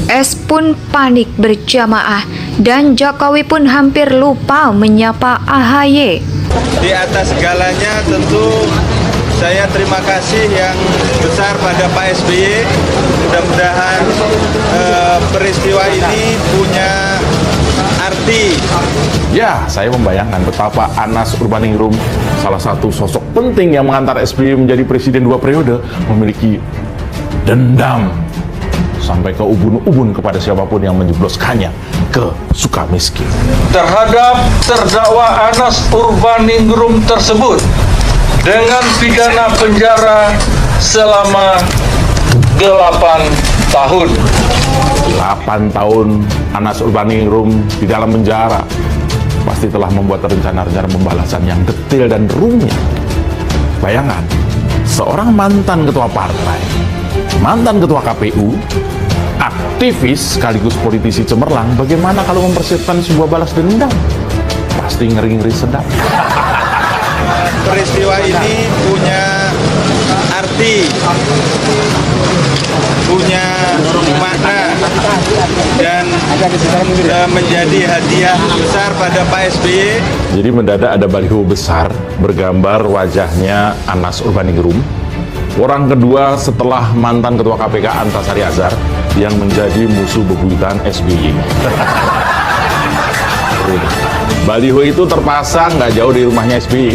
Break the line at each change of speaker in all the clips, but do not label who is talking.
PNS pun panik berjamaah dan Jokowi pun hampir lupa menyapa AHY.
Di atas segalanya tentu saya terima kasih yang besar pada Pak SBY. Mudah-mudahan peristiwa ini punya arti.
Ya, saya membayangkan betapa Anas Urbaningrum, salah satu sosok penting yang mengantar SBY menjadi presiden 2 periode, memiliki dendam sampai ke ubun-ubun kepada siapapun yang menjebloskannya ke Sukamiskin.
Terhadap terdakwa Anas Urbaningrum tersebut dengan pidana penjara selama 8 tahun.
8 tahun Anas Urbaningrum di dalam penjara. Pasti telah membuat rencana-rencana pembalasan yang detail dan rumit. Bayangan, seorang mantan ketua partai, mantan ketua KPU, aktivis sekaligus politisi cemerlang, bagaimana kalau mempersiapkan sebuah balas dendam? Pasti ngeri-ngeri sedap.
Peristiwa ini punya arti, punya makna, dan menjadi hadiah besar pada Pak SBY.
Jadi mendadak ada baliho besar bergambar wajahnya Anas Urbaningrum, orang kedua setelah mantan ketua KPK Antasari Azhar yang menjadi musuh bebuyutan SBY. Baliho itu terpasang nggak jauh dari rumahnya SBY.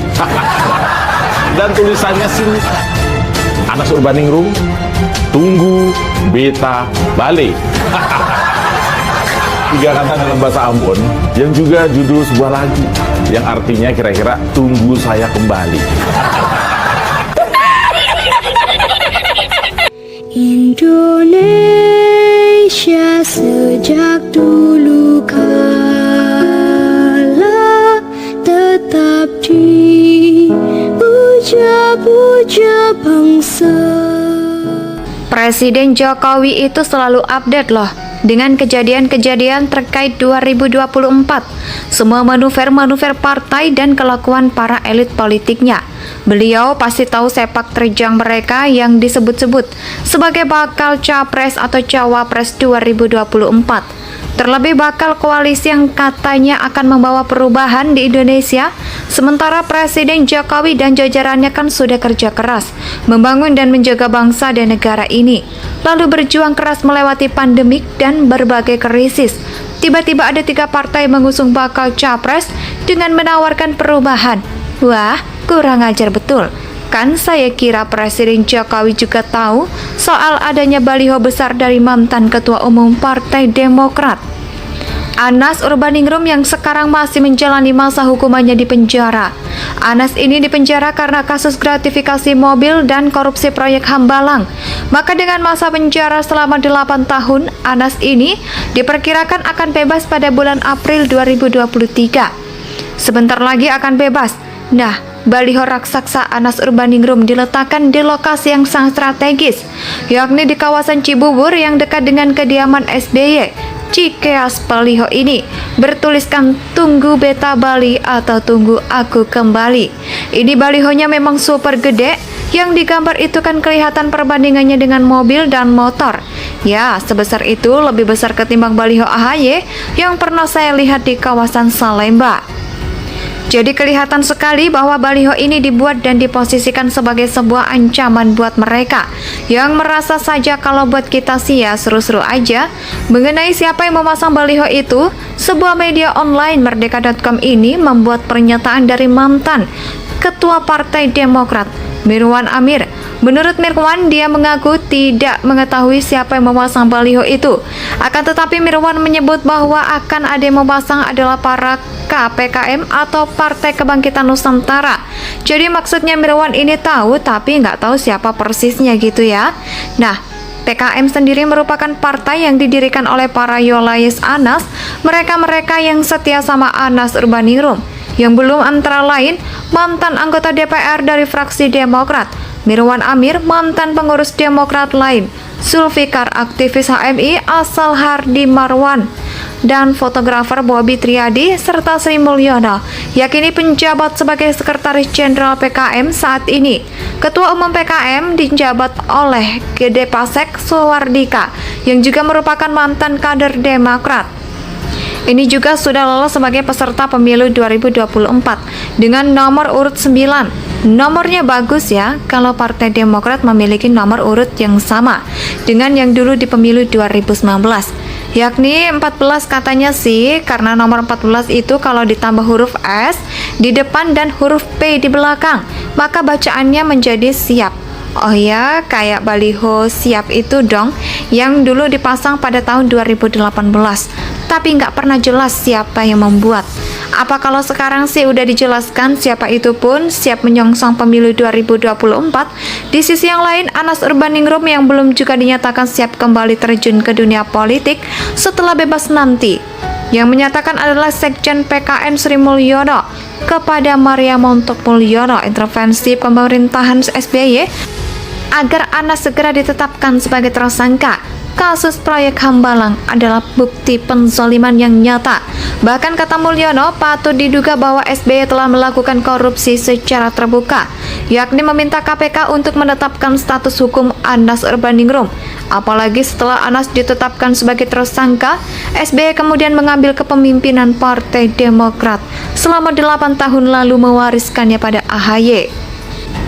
Dan tulisannya singkat, Anas Urbaningrum, tunggu beta balik. 3 kata dalam bahasa Ambon, yang juga judul sebuah lagu, yang artinya kira-kira tunggu saya kembali.
Indonesia sejak dulu kala tetap dipuja-puja bangsa.
Presiden Jokowi itu selalu update loh dengan kejadian-kejadian terkait 2024, semua manuver-manuver partai dan kelakuan para elit politiknya. Beliau pasti tahu sepak terjang mereka yang disebut-sebut sebagai bakal capres atau cawapres 2024. Terlebih bakal koalisi yang katanya akan membawa perubahan di Indonesia, sementara Presiden Jokowi dan jajarannya kan sudah kerja keras membangun dan menjaga bangsa dan negara ini, lalu berjuang keras melewati pandemik dan berbagai krisis. Tiba-tiba ada 3 partai mengusung bakal capres dengan menawarkan perubahan. Wah, kurang ajar betul. Kan saya kira Presiden Jokowi juga tahu soal adanya baliho besar dari mantan Ketua Umum Partai Demokrat. Anas Urbaningrum yang sekarang masih menjalani masa hukumannya di penjara. Anas ini dipenjara karena kasus gratifikasi mobil dan korupsi proyek Hambalang. Maka dengan masa penjara selama 8 tahun, Anas ini diperkirakan akan bebas pada bulan April 2023. Sebentar lagi akan bebas. Nah, baliho raksasa Anas Urbaningrum diletakkan di lokasi yang sangat strategis, yakni di kawasan Cibubur yang dekat dengan kediaman SBY. Cikeas baliho ini bertuliskan tunggu beta Bali atau tunggu aku kembali. Ini balihonya memang super gede, yang digambar itu kan kelihatan perbandingannya dengan mobil dan motor. Ya, sebesar itu, lebih besar ketimbang baliho AHY yang pernah saya lihat di kawasan Salemba. Jadi kelihatan sekali bahwa baliho ini dibuat dan diposisikan sebagai sebuah ancaman buat mereka yang merasa saja kalau buat kita sih ya seru-seru aja. Mengenai siapa yang memasang baliho itu, sebuah media online Merdeka.com ini membuat pernyataan dari mantan Ketua Partai Demokrat, Mirwan Amir. Menurut Mirwan, dia mengaku tidak mengetahui siapa yang memasang baliho itu. Akan tetapi Mirwan menyebut bahwa akan ada yang memasang adalah para KPKM atau Partai Kebangkitan Nusantara. Jadi maksudnya Mirwan ini tahu tapi nggak tahu siapa persisnya gitu ya. Nah, PKM sendiri merupakan partai yang didirikan oleh para Yolayes Anas, mereka-mereka yang setia sama Anas Urbaningrum, yang belum antara lain mantan anggota DPR dari fraksi Demokrat, Mirwan Amir, mantan pengurus Demokrat lain, Zulfikar aktivis HMI asal Hardi Marwan, dan fotografer Bobi Triadi serta Sri Mulyono, yakni penjabat sebagai Sekretaris Jenderal PKM saat ini. Ketua Umum PKM dijabat oleh Gede Pasek Suwardika, yang juga merupakan mantan kader Demokrat. Ini juga sudah lolos sebagai peserta pemilu 2024 dengan nomor urut 9. Nomornya bagus ya, kalau Partai Demokrat memiliki nomor urut yang sama dengan yang dulu di pemilu 2019, yakni 14 katanya sih, karena nomor 14 itu kalau ditambah huruf S di depan dan huruf P di belakang, maka bacaannya menjadi siap. Oh ya, kayak baliho siap itu dong, yang dulu dipasang pada tahun 2018, tapi nggak pernah jelas siapa yang membuat. Apa kalau sekarang sih udah dijelaskan siapa itu pun siap menyongsong pemilu 2024. Di sisi yang lain, Anas Urbaningrum yang belum juga dinyatakan siap kembali terjun ke dunia politik setelah bebas nanti. Yang menyatakan adalah Sekjen PKM Sri Mulyono kepada Maria Montok Mulyono intervensi pemerintahan SBY agar Anas segera ditetapkan sebagai tersangka. Kasus proyek Hambalang adalah bukti penzaliman yang nyata. Bahkan kata Mulyono, patut diduga bahwa SBY telah melakukan korupsi secara terbuka, yakni meminta KPK untuk menetapkan status hukum Anas Urbaningrum. Apalagi setelah Anas ditetapkan sebagai tersangka, SBY kemudian mengambil kepemimpinan Partai Demokrat selama 8 tahun lalu mewariskannya pada AHY.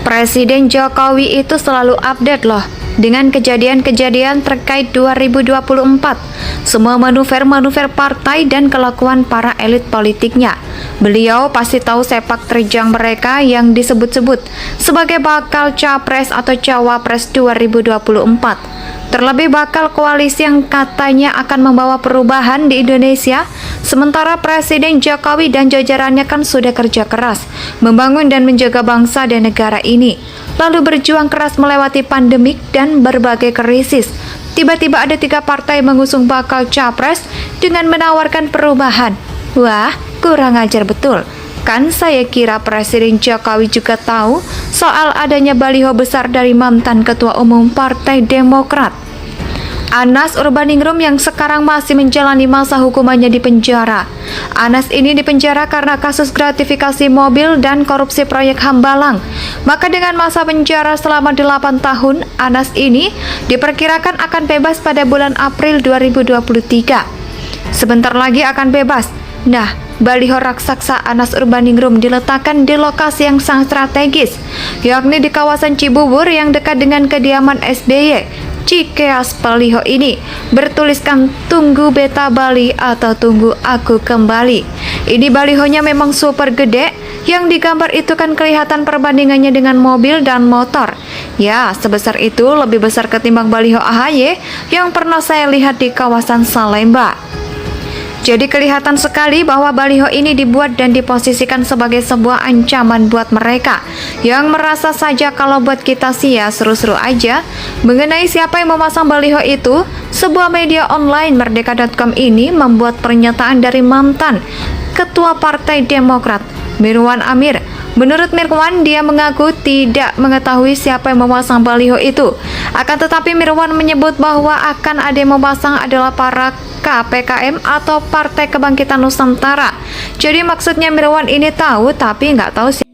Presiden Jokowi itu selalu update loh dengan kejadian-kejadian terkait 2024, semua manuver-manuver partai dan kelakuan para elit politiknya. Beliau pasti tahu sepak terjang mereka yang disebut-sebut sebagai bakal capres atau cawapres 2024. Terlebih bakal koalisi yang katanya akan membawa perubahan di Indonesia. Sementara Presiden Jokowi dan jajarannya kan sudah kerja keras membangun dan menjaga bangsa dan negara ini, lalu berjuang keras melewati pandemik dan berbagai krisis. Tiba-tiba ada 3 partai mengusung bakal capres dengan menawarkan perubahan. Wah, kurang ajar betul. Kan saya kira Presiden Jokowi juga tahu soal adanya baliho besar dari mantan Ketua Umum Partai Demokrat, Anas Urbaningrum, yang sekarang masih menjalani masa hukumannya di penjara. Anas ini dipenjara karena kasus gratifikasi mobil dan korupsi proyek Hambalang. Maka dengan masa penjara selama 8 tahun, Anas ini diperkirakan akan bebas pada bulan April 2023. Sebentar lagi akan bebas. Nah, baliho raksasa Anas Urbaningrum diletakkan di lokasi yang sangat strategis, yakni di kawasan Cibubur yang dekat dengan kediaman SBY. Cikeas baliho ini bertuliskan "Tunggu Beta Bali" atau "Tunggu Aku Kembali". Ini balihonya memang super gede, yang digambar itu kan kelihatan perbandingannya dengan mobil dan motor. Ya, sebesar itu, lebih besar ketimbang baliho AHY yang pernah saya lihat di kawasan Salemba. Jadi kelihatan sekali bahwa baliho ini dibuat dan diposisikan sebagai sebuah ancaman buat mereka yang merasa saja kalau buat kita sih ya seru-seru aja. Mengenai siapa yang memasang baliho itu, sebuah media online Merdeka.com ini membuat pernyataan dari mantan Ketua Partai Demokrat, Mirwan Amir. Menurut Mirwan, dia mengaku tidak mengetahui siapa yang memasang baliho itu. Akan tetapi Mirwan menyebut bahwa akan ada yang memasang adalah para KPKM atau Partai Kebangkitan Nusantara. Jadi maksudnya Mirwan ini tahu tapi nggak tahu siapa